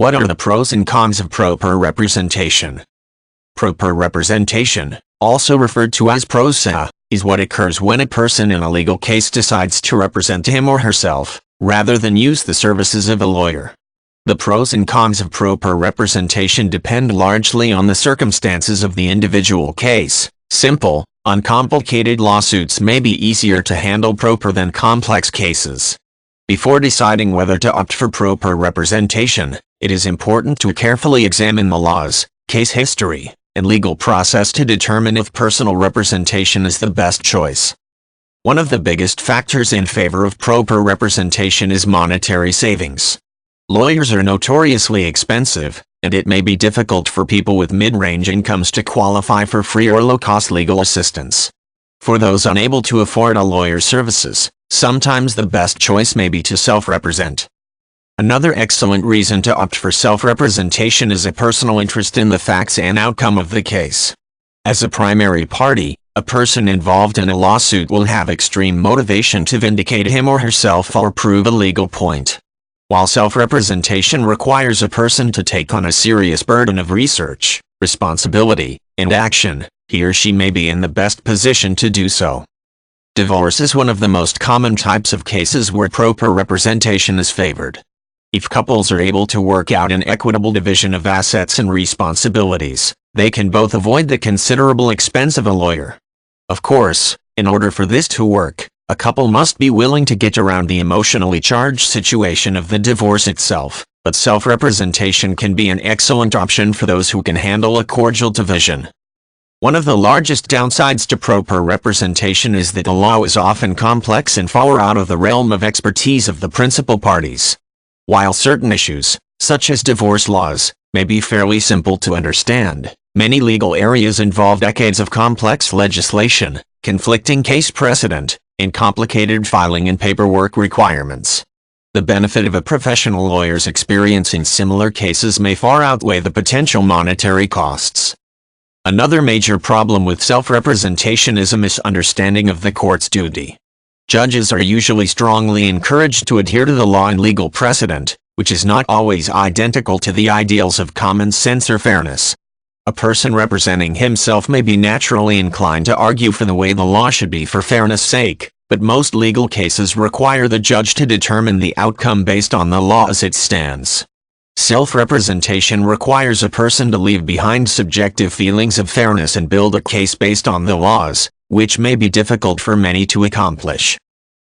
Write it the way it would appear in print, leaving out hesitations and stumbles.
What are the pros and cons of proper representation? Proper representation, also referred to as pro se, is what occurs when a person in a legal case decides to represent him or herself, rather than use the services of a lawyer. The pros and cons of proper representation depend largely on the circumstances of the individual case. Simple, uncomplicated lawsuits may be easier to handle proper than complex cases. Before deciding whether to opt for proper representation, it is important to carefully examine the laws, case history, and legal process to determine if personal representation is the best choice. One of the biggest factors in favor of proper representation is monetary savings. Lawyers are notoriously expensive, and it may be difficult for people with mid-range incomes to qualify for free or low-cost legal assistance. For those unable to afford a lawyer's services, sometimes the best choice may be to self-represent. Another excellent reason to opt for self-representation is a personal interest in the facts and outcome of the case. As a primary party, a person involved in a lawsuit will have extreme motivation to vindicate him or herself or prove a legal point. While self-representation requires a person to take on a serious burden of research, responsibility, and action, he or she may be in the best position to do so. Divorce is one of the most common types of cases where proper representation is favored. If couples are able to work out an equitable division of assets and responsibilities, they can both avoid the considerable expense of a lawyer. Of course, in order for this to work, a couple must be willing to get around the emotionally charged situation of the divorce itself, but self-representation can be an excellent option for those who can handle a cordial division. One of the largest downsides to proper representation is that the law is often complex and far out of the realm of expertise of the principal parties. While certain issues, such as divorce laws, may be fairly simple to understand, many legal areas involve decades of complex legislation, conflicting case precedent, and complicated filing and paperwork requirements. The benefit of a professional lawyer's experience in similar cases may far outweigh the potential monetary costs. Another major problem with self-representation is a misunderstanding of the court's duty. Judges are usually strongly encouraged to adhere to the law and legal precedent, which is not always identical to the ideals of common sense or fairness. A person representing himself may be naturally inclined to argue for the way the law should be for fairness' sake, but most legal cases require the judge to determine the outcome based on the law as it stands. Self-representation requires a person to leave behind subjective feelings of fairness and build a case based on the laws, which may be difficult for many to accomplish.